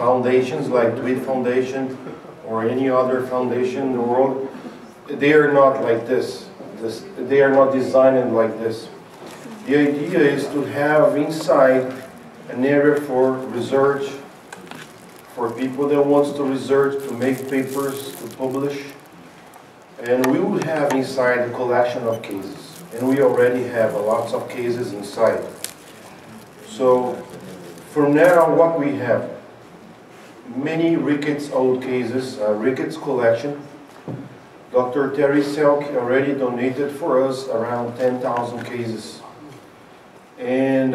foundations like Tweed Foundation or any other foundation in the world, they are not like this. They are not designed like this. The idea is to have inside an area for research, for people that wants to research, to make papers, to publish. And we will have inside a collection of cases. And we already have lots of cases inside. So, from now, what we have? Many Ricketts old cases, Ricketts collection. Dr. Terry Selk already donated for us around 10,000 cases. And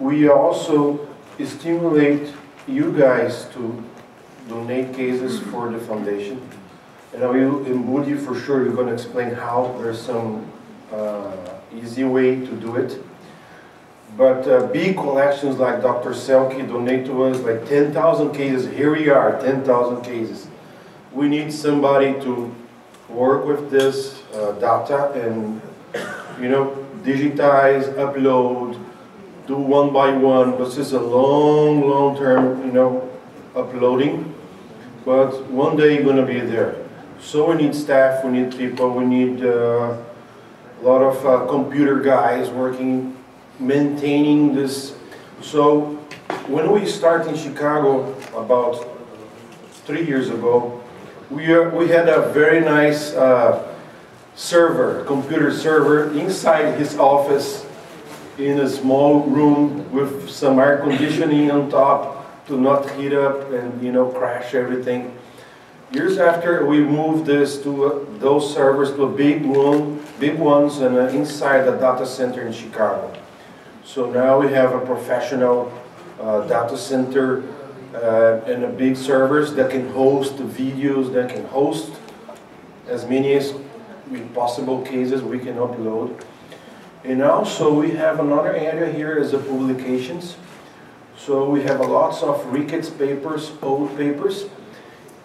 we also stimulate you guys to donate cases for the foundation. And in Budi, for sure, you're going to explain how there's some easy way to do it. But big collections like Dr. Selke donate to us like 10,000 cases. Here we are, 10,000 cases. We need somebody to work with this data and, you know, digitize, upload, do one by one. This is a long term, you know, uploading. But one day you're going to be there. So we need staff, we need people, we need a lot of computer guys working, maintaining this. So when we start in Chicago about 3 years ago, we had a very nice computer server inside his office in a small room with some air conditioning on top to not heat up and, you know, crash everything. Years after, we moved this to those servers to a big ones, and inside the data center in Chicago. So now we have a professional data center and a big servers that can host the videos, that can host as many as possible cases we can upload. And also we have another area here as the publications. So we have lots of Ricketts papers, old papers.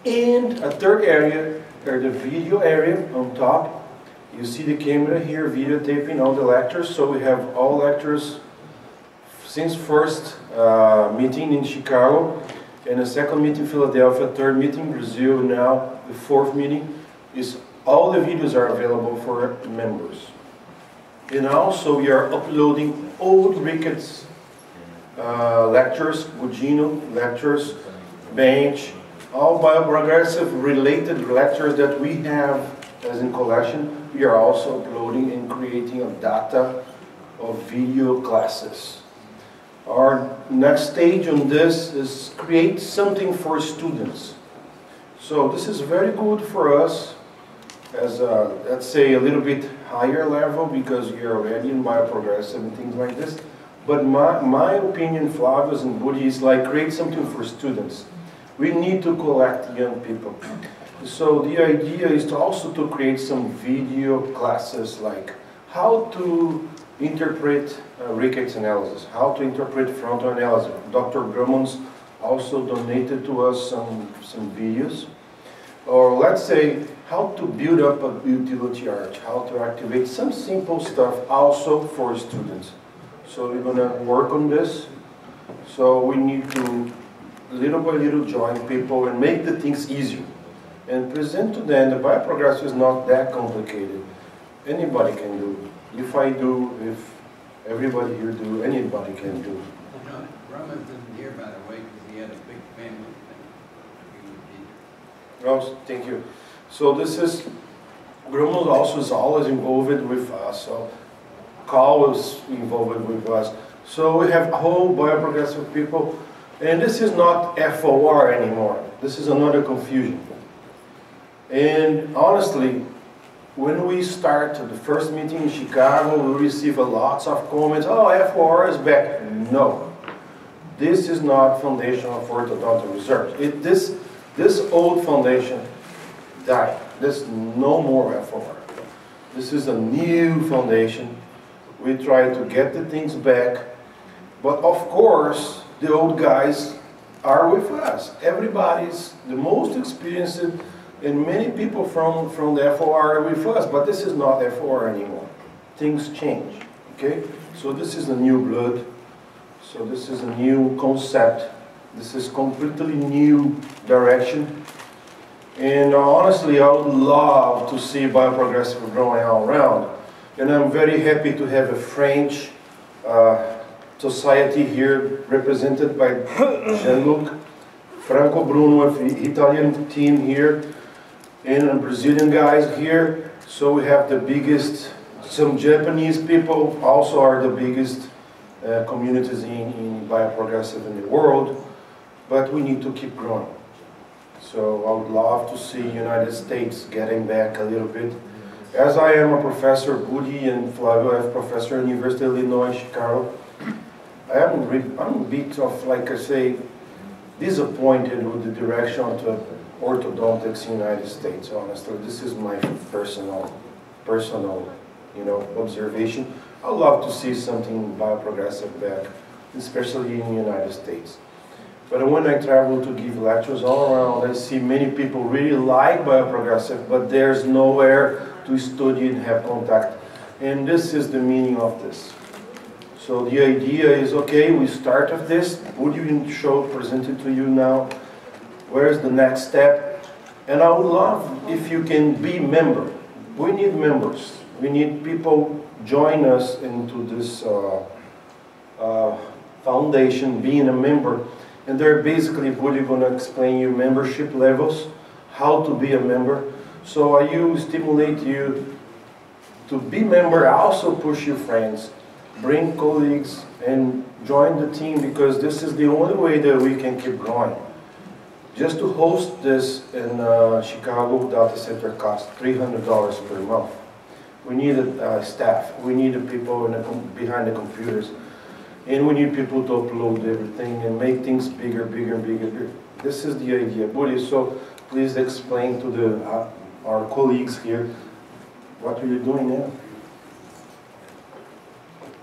And a third area, or the video area on top. You see the camera here, videotaping all the lectures. So we have all lectures since first meeting in Chicago, and the second meeting in Philadelphia, third meeting in Brazil, now the fourth meeting. All the videos are available for members. And also we are uploading old Ricketts lectures, Gugino lectures, bench, all bioprogressive related lectures that we have as in collection. We are also uploading and creating a data of video classes. Our next stage on this is create something for students. So this is very good for us as a, let's say, a little bit higher level because you're already in bioprogressive and things like this. But my opinion, Flavio's and Budi, is like create something for students. We need to collect young people. So the idea is to also to create some video classes like how to interpret Ricketts analysis, how to interpret frontal analysis. Dr. Grummons also donated to us some videos. Or let's say how to build up a utility arch, how to activate some simple stuff also for students. So we're going to work on this. So we need to little by little join people and make the things easier. And present to them the bioprogressive is not that complicated. Anybody can do. If I do, if everybody here do, anybody can do. Roman isn't here, by the way, because he had a big family thing. Oh, thank you. So this is, Grummel also is always involved with us. So Carl is involved with us. So we have a whole bioprogressive people. And this is not FOR anymore. This is another confusion. And honestly, when we start the first meeting in Chicago, we receive lots of comments, oh, FOR is back. No. This is not Foundation of Orthodontic Research. This old foundation died. There's no more FOR. This is a new foundation. We try to get the things back. But of course, the old guys are with us. Everybody's the most experienced, and many people from the FOR are with us, but this is not FOR anymore. Things change, okay? So this is a new blood. So this is a new concept This is completely new direction. And honestly, I would love to see Bioprogressive growing all around. And I'm very happy to have a French society here represented by Jean-Luc, Franco Bruno with the Italian team here, and Brazilian guys here. So we have the biggest, some Japanese people also are the biggest communities in Bioprogressive in the world, but we need to keep growing. So I would love to see United States getting back a little bit. As I am a professor, Budi and Flavio are professor at University of Illinois, Chicago, I'm a bit of, like I say, disappointed with the direction of the orthodontics in the United States, honestly. This is my personal, observation. I'd love to see something bioprogressive back, especially in the United States. But when I travel to give lectures all around, I see many people really like bioprogressive, but there's nowhere to study and have contact. And this is the meaning of this. So the idea is, okay, we start with this. Budi presented to you now. Where's the next step? And I would love if you can be member. We need members. We need people join us into this foundation, being a member. And they're basically, Budi going to explain you membership levels, how to be a member. So I stimulate you to be member, also push your friends, bring colleagues, and join the team, because this is the only way that we can keep growing. Just to host this in Chicago data center costs $300 per month. We need staff, we need the people behind the computers, and we need people to upload everything and make things bigger, bigger, bigger. This is the idea. Budi, so please explain to our colleagues here what are you doing now?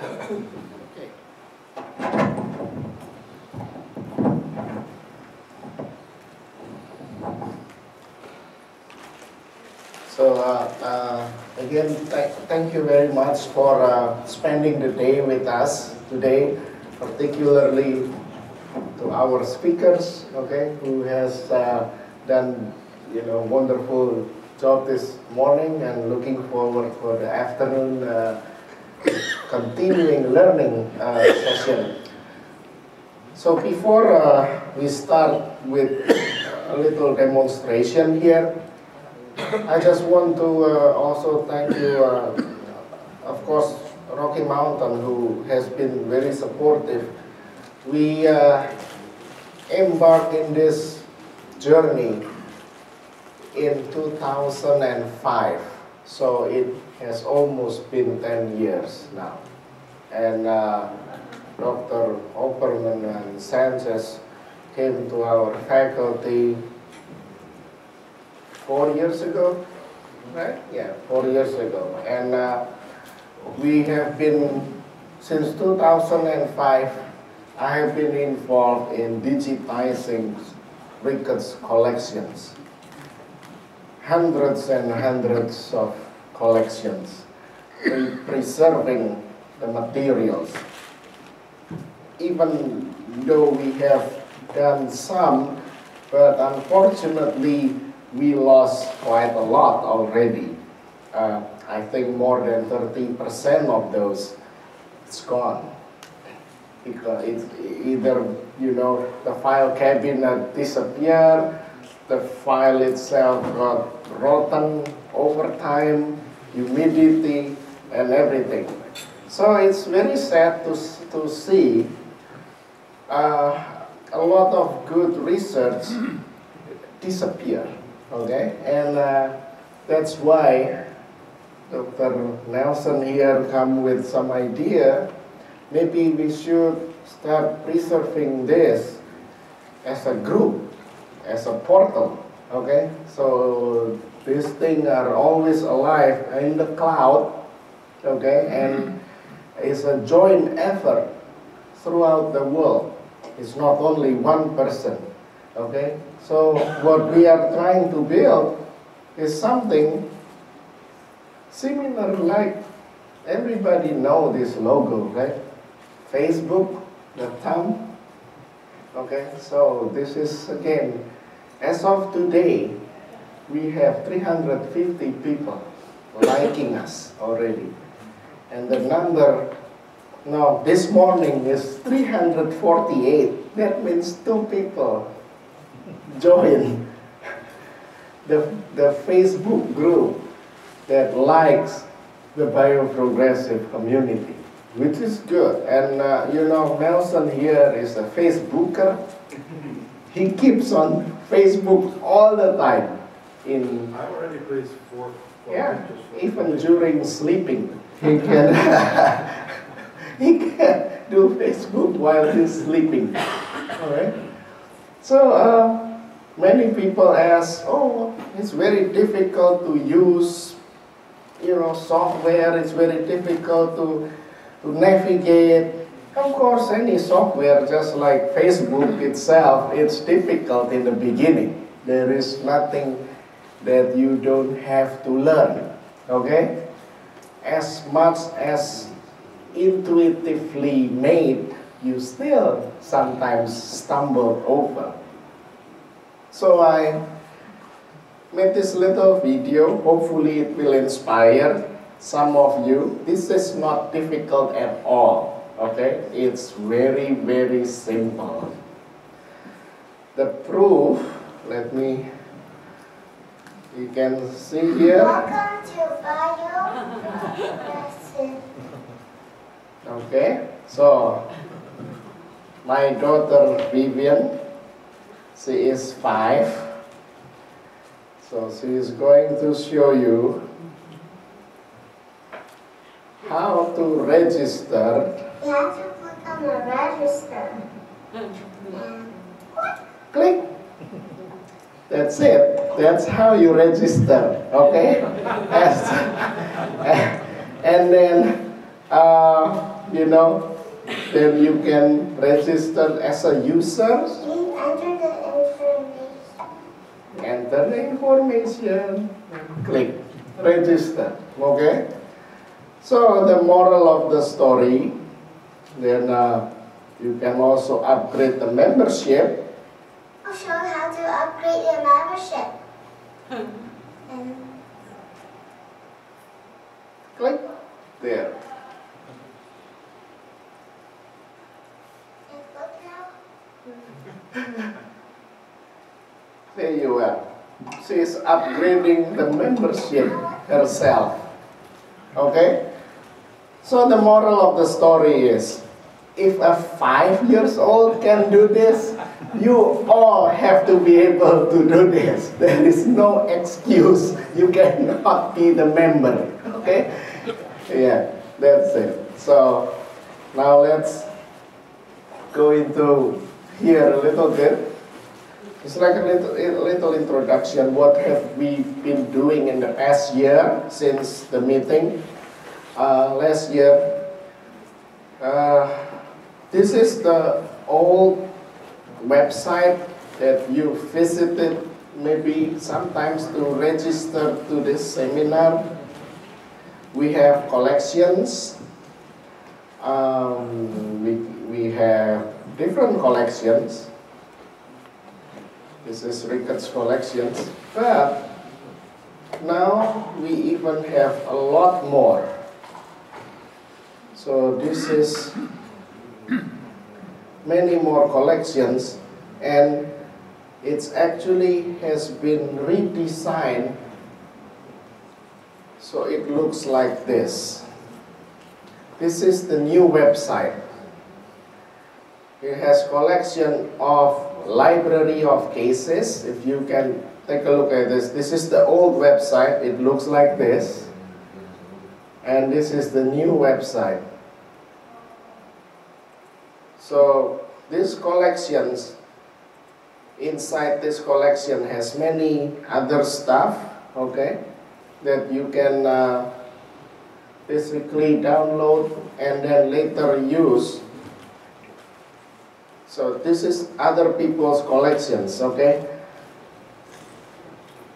Okay. So again, thank you very much for spending the day with us today, particularly to our speakers, okay, who has done wonderful job this morning, and looking forward for the afternoon continuing learning session. So before we start with a little demonstration here, I just want to also thank you, of course, Rocky Mountain, who has been very supportive. We embarked in this journey in 2005, so it has almost been 10 years now. And Dr. Opperman and Sanchez came to our faculty 4 years ago, right? Yeah, 4 years ago. And we have been, since 2005, I have been involved in digitizing records collections. Hundreds and hundreds of collections, preserving the materials. Even though we have done some, but unfortunately we lost quite a lot already. I think more than 30% of those, it's gone. Because it's either, the file cabinet disappeared, the file itself got rotten over time, humidity, and everything. So it's very sad to see a lot of good research disappear, okay? And that's why Dr. Nelson here come with some idea. Maybe we should start preserving this as a group, as a portal, okay? So these things are always alive in the cloud, okay? And it's a joint effort throughout the world. It's not only one person, okay? So what we are trying to build is something similar, like everybody know this logo, right? Facebook, the thumb, Okay, so this is again, as of today, we have 350 people liking us already. And the number now this morning is 348. That means 2 people join the Facebook group that likes the Bioprogressive community, which is good. And you know, Nelson here is a Facebooker. He keeps on Facebook all the time. I already placed 4 Yeah, pictures for even during sleeping, he can he can do Facebook while he's sleeping. All right. So many people ask, "Oh, it's very difficult to use, you know, software. It's very difficult to navigate." Of course, any software, just like Facebook itself, it's difficult in the beginning. There is nothing that you don't have to learn, okay? As much as intuitively made, you still sometimes stumble over. So I made this little video. Hopefully it will inspire some of you. This is not difficult at all, okay? It's very, very simple. The proof, you can see here. Welcome to Bioprogressive. Okay, so my daughter Vivian, she is 5. So she is going to show you how to register. You have to click on the register. And Click. That's it. That's how you register. Okay? And then, you know, then you can register as a user. you enter the information. Enter the information. Click. Register. Okay? So the moral of the story, then you can also upgrade the membership. I'll show you how to upgrade your membership. And Click. There. look now. There you are. She is upgrading the membership herself. Okay? So the moral of the story is, if a 5-year-old can do this, you all have to be able to do this. There is no excuse. You cannot be the member. Okay? Yeah, that's it. So now let's go into here a little bit. It's like a little introduction. What have we been doing in the past year since the meeting last year? This is the old website that you visited maybe sometimes to register to this seminar. We have collections. We have different collections. This is Ricketts collections. But now we even have a lot more. So this is many more collections, and it's actually has been redesigned so it looks like this. This is the new website. It has collection of library of cases. If you can take a look at this, this is the old website. It looks like this, and this is the new website. So these collections, inside this collection has many other stuff, okay, that you can basically download and then later use. So this is other people's collections, okay.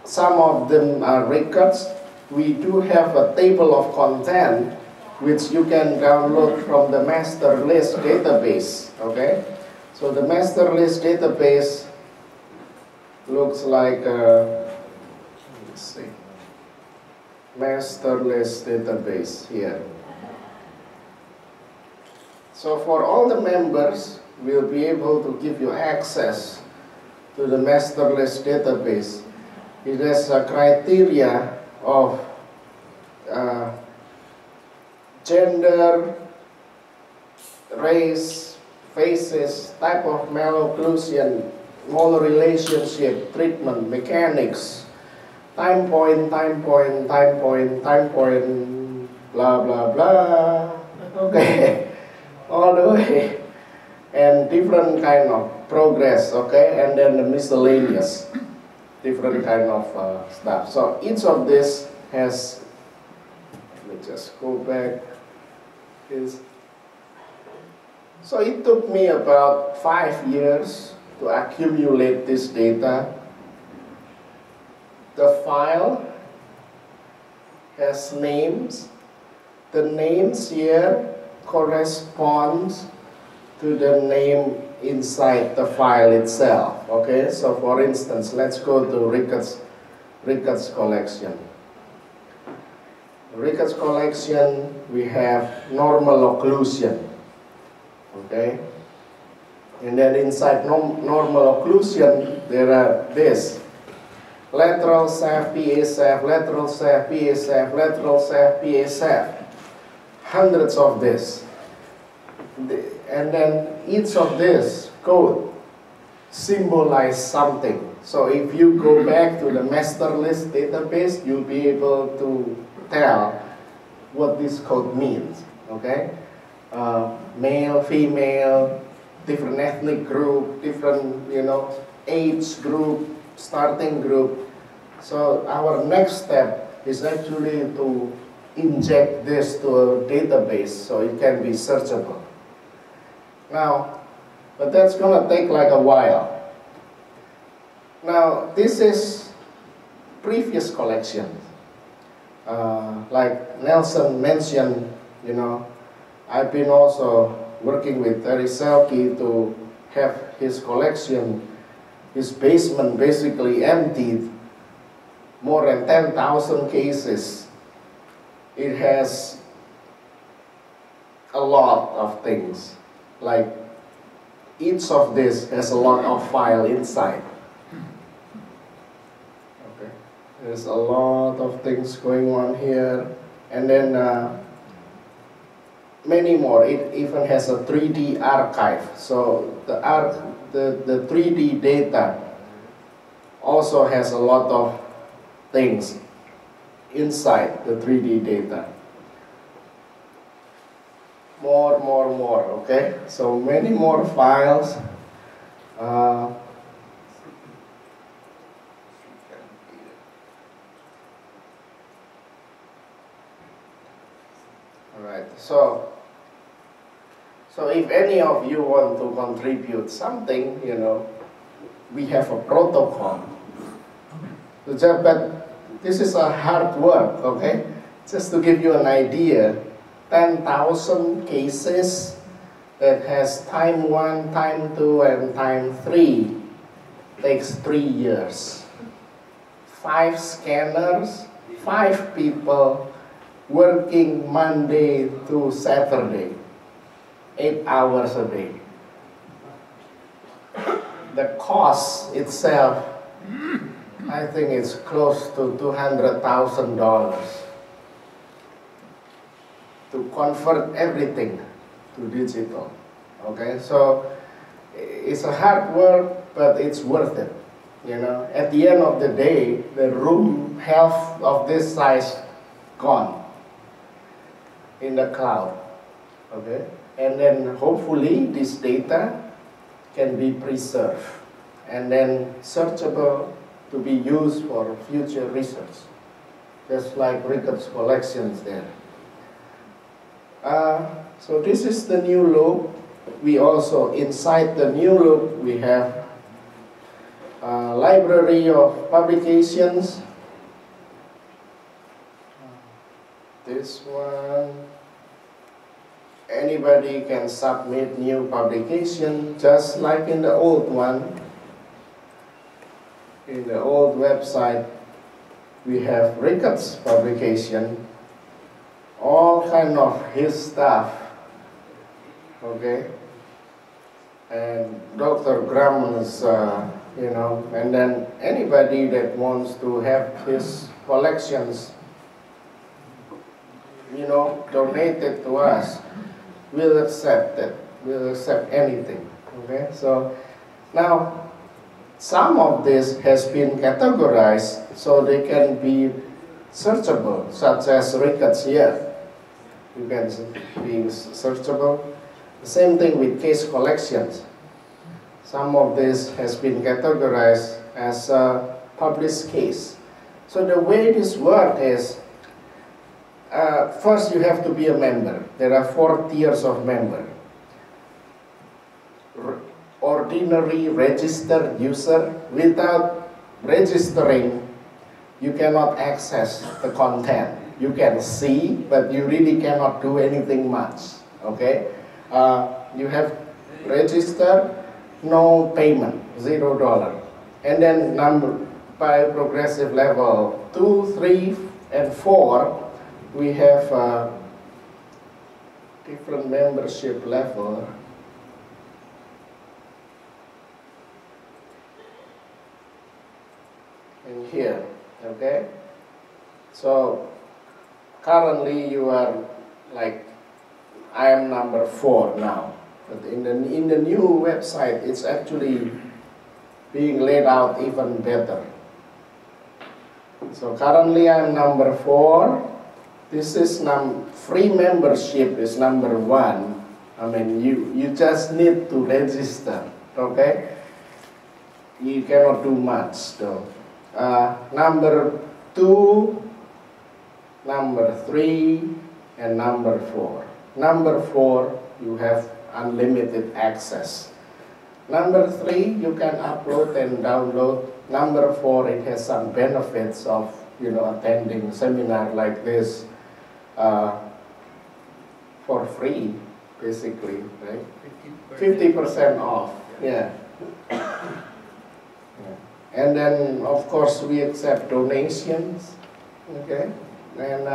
Some of them are records. We do have a table of content which you can download from the master list database, okay? So the master list database looks like let's see, master list database here. So for all the members, we'll be able to give you access to the master list database. It has a criteria of gender, race, faces, type of malocclusion, molar relationship, treatment, mechanics, time point, blah, blah, blah. Okay, all the way. And different kind of progress, okay, and then the miscellaneous, different kind of stuff. So each of this has, let me just go back, so it took me about 5 years to accumulate this data. The file has names. The names here corresponds to the name inside the file itself. Okay, so for instance, let's go to Ricketts collection. Ricketts collection, we have normal occlusion. Okay, and then inside normal occlusion, there are this lateral shaft, PA shaft, lateral shaft, PA shaft, lateral shaft, PA shaft. Hundreds of this. And then each of this code symbolize something. So if you go back to the master list database, you'll be able to tell what this code means. Okay, male, female, different ethnic group, different age group, starting group. So our next step is actually to inject this to a database so it can be searchable. Now, but that's going to take like a while. Now, this is previous collections. Like Nelson mentioned, I've been also working with Terry Selke to have his collection, his basement basically emptied, more than 10,000 cases. It has a lot of things. Like each of this has a lot of file inside. Okay, there's a lot of things going on here, and then many more. It even has a 3D archive. So the 3D data also has a lot of things inside the 3D data. More, okay? So many more files. All right, so if any of you want to contribute something, we have a protocol. But this is a hard work, okay? Just to give you an idea, 10,000 cases that has time 1, time 2, and time 3 takes 3 years. 5 scanners, 5 people working Monday to Saturday, 8 hours a day. The cost itself, I think it's close to $200,000 to convert everything to digital. Okay, so it's a hard work, but it's worth it. At the end of the day, the room half of this size gone in the cloud. Okay, and then hopefully this data can be preserved and then searchable to be used for future research, just like Ricketts collections there. So this is the new loop. We also, inside the new loop, we have a library of publications. This one. anybody can submit new publication, just like in the old one. In the old website, we have records publication, all kind of his stuff, okay? And Dr. Grumman's, and then anybody that wants to have his collections, donated to us, we'll accept it. We'll accept anything, okay? So now, some of this has been categorized so they can be searchable, such as records here. You can be searchable. The same thing with case collections. Some of this has been categorized as a published case. So the way this works is, first you have to be a member. There are 4 tiers of member. Ordinary registered user. Without registering, you cannot access the content. You can see, but you really cannot do anything much, okay? You have registered, no payment, $0. And then Bioprogressive level 2, 3, and 4, we have different membership level. In here, okay? So currently you are like, I am number 4 now. But in the new website, it's actually being laid out even better. So currently I'm number 4. This is free membership is number 1. I mean, you just need to register, okay? You cannot do much though. Number 2, number 3, and number 4. Number 4, you have unlimited access. Number 3, you can upload and download. Number 4, it has some benefits of attending a seminar like this for free, basically, right? 50% off, yeah. And then, of course, we accept donations, okay? And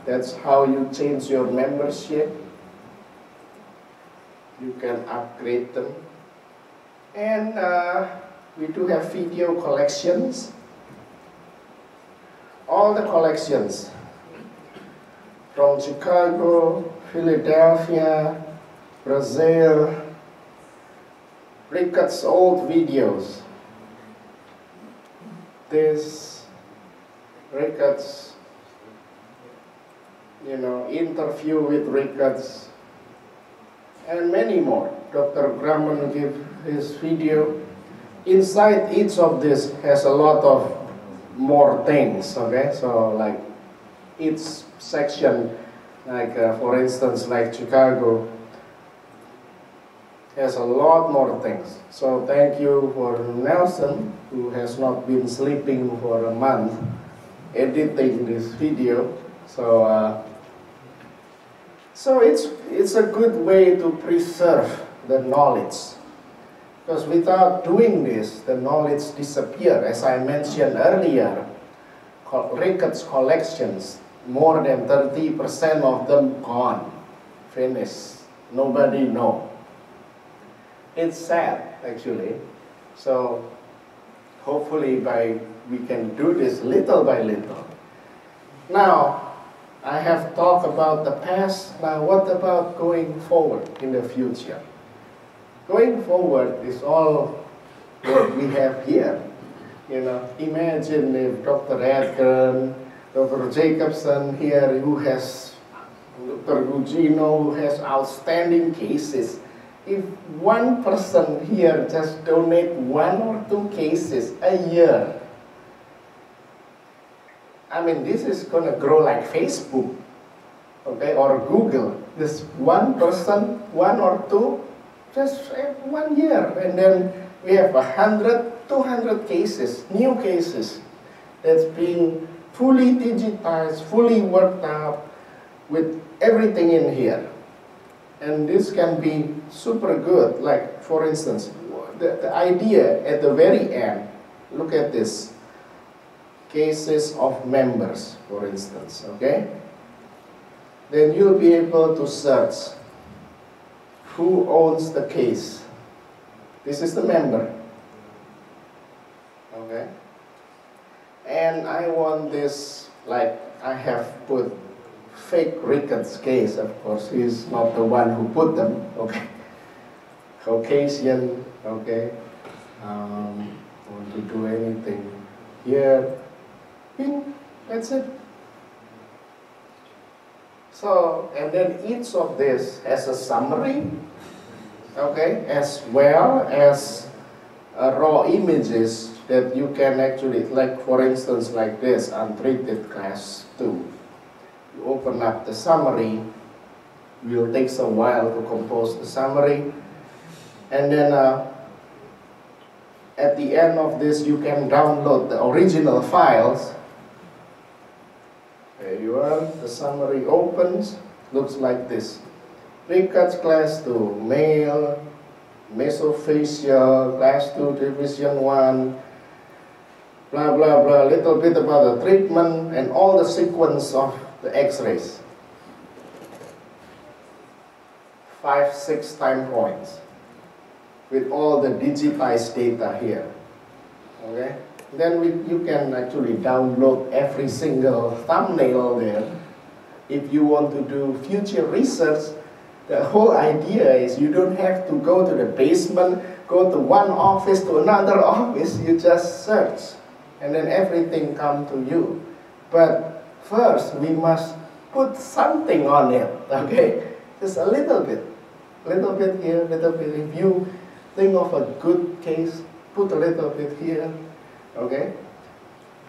that's how you change your membership. You can upgrade them. And we do have video collections. All the collections from Chicago, Philadelphia, Brazil, records, old videos. This records, interview with records, and many more. Dr. Grumman gave his video. Inside each of this has a lot of more things, okay? So like each section, like for instance, like Chicago, has a lot more things. So thank you for Nelson, who has not been sleeping for a month, editing this video. So it's a good way to preserve the knowledge. Because without doing this, the knowledge disappears. As I mentioned earlier, records collections, more than 30% of them gone, finished. Nobody knows. It's sad, actually. So hopefully we can do this little by little. Now, I have talked about the past. Now, what about going forward in the future? Going forward is all what we have here. Imagine if Dr. Edgar, Dr. Jacobson here, who has, Dr. Gugino, who has outstanding cases. If one person here just donate 1 or 2 cases a year, I mean, this is going to grow like Facebook, okay, or Google. This one person, 1 or 2, just 1 year, and then we have 100, 200 cases, new cases, that's being fully digitized, fully worked out with everything in here. And this can be super good. Like, for instance, the idea at the very end, look at this. Cases of members, for instance, okay? Then you'll be able to search who owns the case. This is the member, okay? And I want this, like I have put fake Ricketts case, of course, he's not the one who put them, okay? Caucasian, okay? Want to do anything here. That's it. So, and then each of this has a summary, okay, as well as raw images that you can actually, like for instance, like this, untreated class 2. You open up the summary, it will take a while to compose the summary, and then at the end of this, you can download the original files. There you are, the summary opens, looks like this. Ricketts class 2, male, mesofacial, class 2, division 1, blah, blah, blah, little bit about the treatment and all the sequence of the x-rays. 5, 6 time points with all the digitized data here, okay? Then you can actually download every single thumbnail there. If you want to do future research, the whole idea is you don't have to go to the basement, go to one office to another office, you just search, and then everything comes to you. But first, we must put something on it, okay? Just a little bit here, little bit. If you think of a good case, put a little bit here. Okay?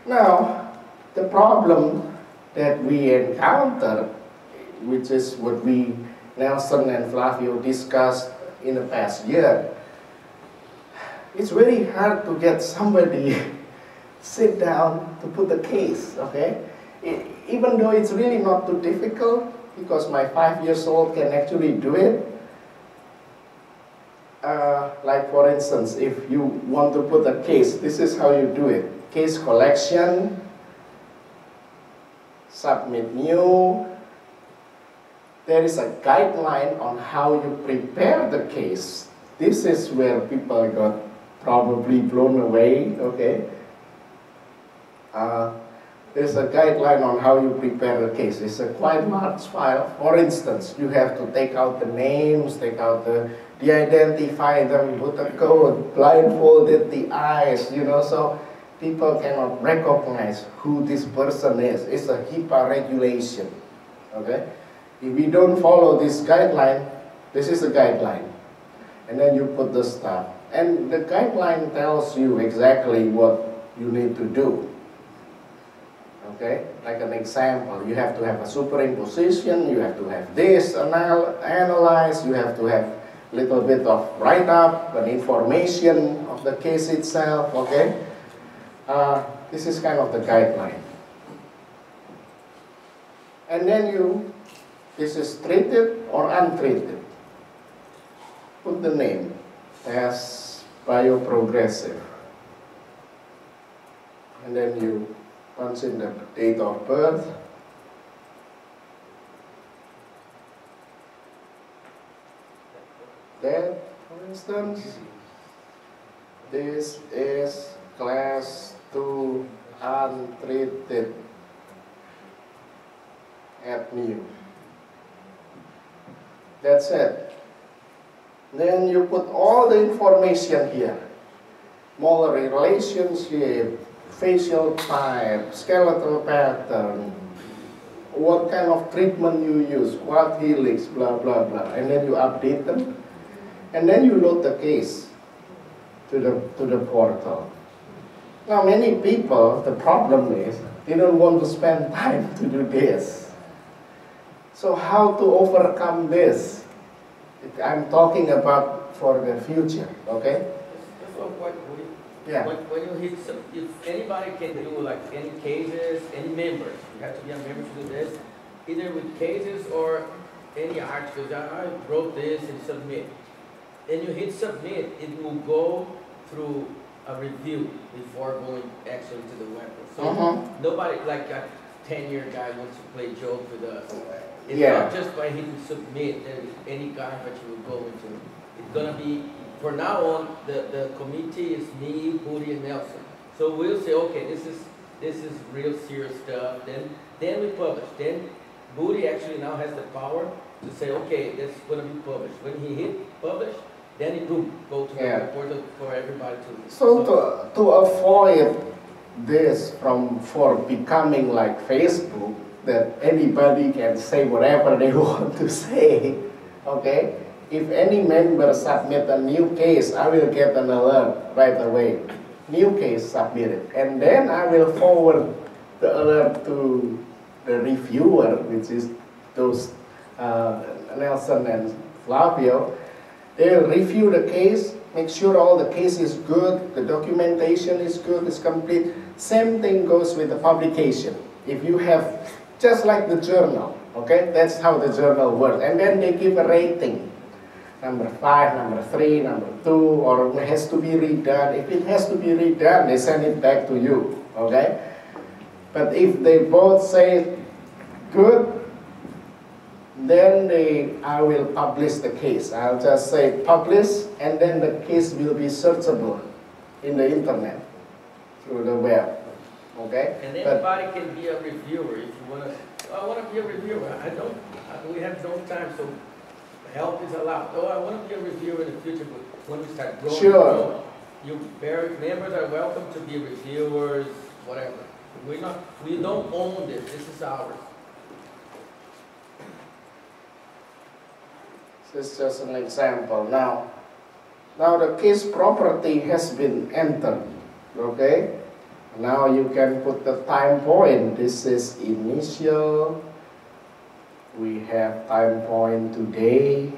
Now, the problem that we encounter, which is what we, Nelson and Flavio, discussed in the past year, it's very hard to get somebody sit down to put the case, okay? Even though it's really not too difficult, because my 5-year-old can actually do it. Like for instance, if you want to put a case, this is how you do it. Case collection, submit new. There is a guideline on how you prepare the case. This is where people got probably blown away, okay? There's a guideline on how you prepare the case. It's a quite large file. For instance, you have to take out the names, take out the de-identify them, put a code, blindfolded the eyes, you know, so people cannot recognize who this person is. It's a HIPAA regulation, okay? If we don't follow this guideline, this is a guideline, and then you put the stuff. And the guideline tells you exactly what you need to do. Okay, like an example, you have to have a superimposition, you have to have this analyzed, you have to have a little bit of write-up and information of the case itself, okay? This is kind of the guideline. And then this is treated or untreated. Put the name as Bioprogressive. And then you punch in the date of birth. That, for instance, this is class 2 untreated. Add new. That's it. Then you put all the information here. Molar relationship, facial type, skeletal pattern, what kind of treatment you use, quad helix, blah, blah, blah. And then you update them. And then you load the case to the portal. Now, many people, the problem is, they don't want to spend time to do this. So how to overcome this? I'm talking about for the future, okay? So Yeah. when you hit, if anybody can do like any cases, any members, you have to be a member to do this, either with cases or any articles, I wrote this and submit. And you hit submit, it will go through a review before going actually to the web. So nobody, like a 10-year guy wants to play joke with us. It's not just by hitting submit that any garbage will go into it. It's gonna be, for now on, the committee is me, Budi, and Nelson. So we'll say, okay, this is real serious stuff. Then we publish. Then Budi actually now has the power to say, okay, that's gonna be published. When he hit publish, then it will go to the portal for everybody to. So to avoid this for becoming like Facebook, that anybody can say whatever they want to say, okay? If any member submit a new case, I will get an alert right away. New case submitted. And then I will forward the alert to the reviewer, which is those Nelson and Flavio. They will review the case, make sure all the case is good, the documentation is good, is complete. Same thing goes with the publication. If you have, just like the journal, okay? That's how the journal works. And then they give a rating. Number 5, number 3, number 2, or it has to be redone. If it has to be redone, they send it back to you, okay? But if they both say good, then I will publish the case. I'll just say publish, and then the case will be searchable in the internet, through the web, okay? And anybody can be a reviewer if you want to. I want to be a reviewer. We have no time, so help is allowed. Oh, I want to be a reviewer in the future, but when we start growing, sure. Members are welcome to be reviewers, whatever. We don't own this. This is ours. This is just an example. Now the case property has been entered, okay? Now you can put the time point. This is initial. We have time point today.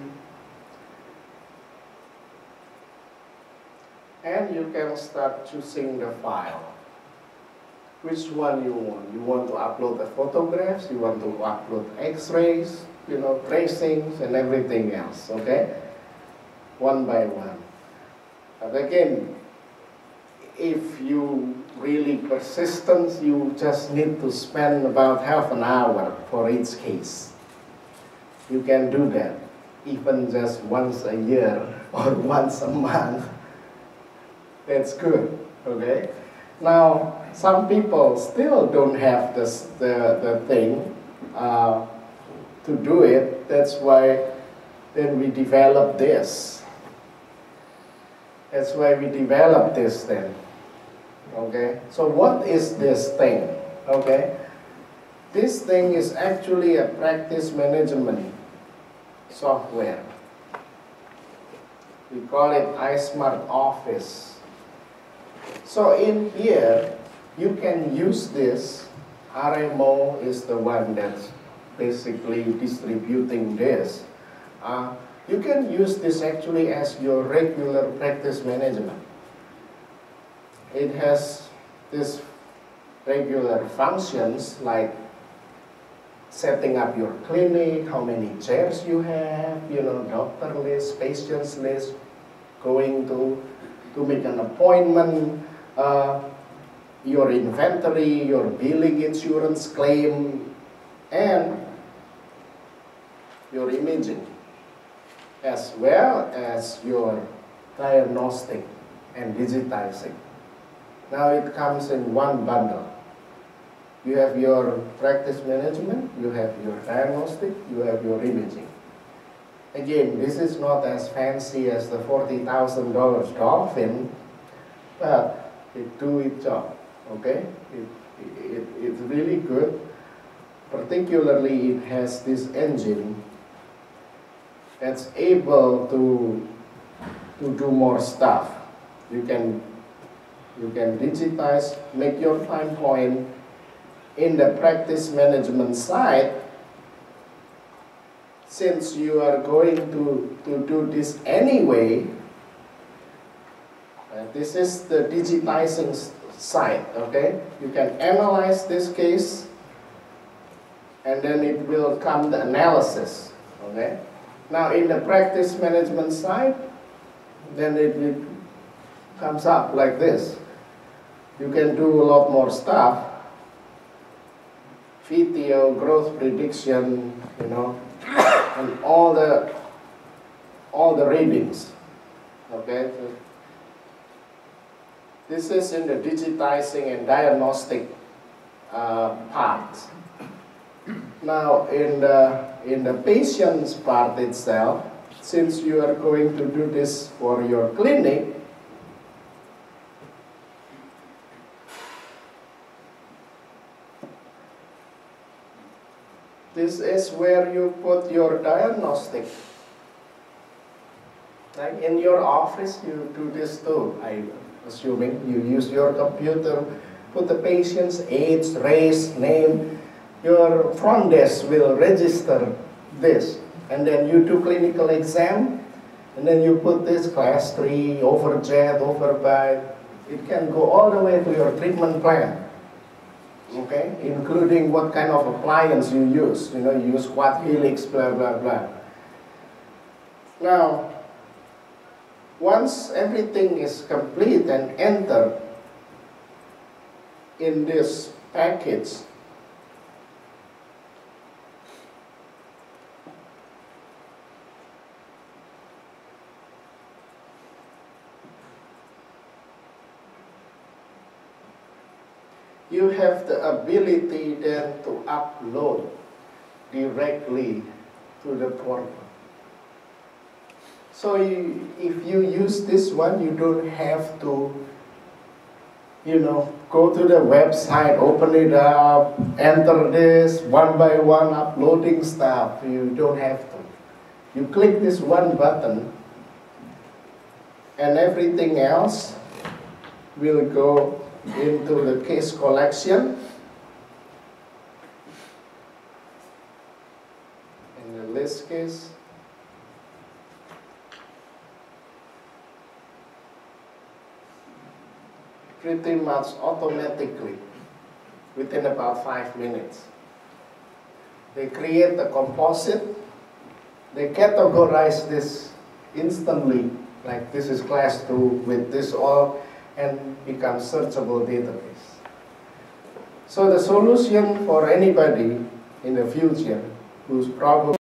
And you can start choosing the file. Which one you want? You want to upload the photographs? You want to upload x-rays? You know, tracings and everything else, okay? One by one. But again, if you really persistent, you just need to spend about half an hour for each case. You can do that, even just once a year or once a month. That's good, okay? Now, some people still don't have the thing to do it. That's why then we develop this. That's why we develop this then. Okay? So what is this thing? Okay? This thing is actually a practice management software. We call it iSmart Office. So in here, you can use this. RMO is the one that's basically distributing this. You can use this actually as your regular practice management. It has these regular functions like setting up your clinic, how many chairs you have, you know, doctor list, patients list, going to make an appointment, your inventory, your billing, insurance claim, and your imaging, as well as your diagnostic and digitizing. Now it comes in one bundle. You have your practice management, you have your diagnostic, you have your imaging. Again, this is not as fancy as the $40,000 Dolphin, but it do its job, okay? It's really good. Particularly, it has this engine that's able to do more stuff. You can digitize, make your time point in the practice management side. Since you are going to do this anyway, this is the digitizing side, okay? You can analyze this case, and then it will come the analysis. Okay. Now in the practice management side, then it comes up like this. You can do a lot more stuff. VTO, growth prediction, you know, and all the readings. Okay. So this is in the digitizing and diagnostic part. Now in the patient's part itself, since you are going to do this for your clinic, this is where you put your diagnostic. Like in your office, you do this too. I'm assuming you use your computer, put the patient's age, race, name. Your front desk will register this, and then you do clinical exam, and then you put this class 3, overjet, overbite. It can go all the way to your treatment plan. Okay, including what kind of appliance you use. You know, you use quad helix, blah, blah, blah. Now, once everything is complete and entered in this package, you have the ability then to upload directly to the portal. So if you use this one, you don't have to, you know, go to the website, open it up, enter this one by one, uploading stuff. You don't have to. You click this one button, and everything else will go into the case collection. In the list case, pretty much automatically within about 5 minutes. They create the composite, they categorize this instantly, like this is class 2 with this all, and become searchable database. So the solution for anybody in the future who's probably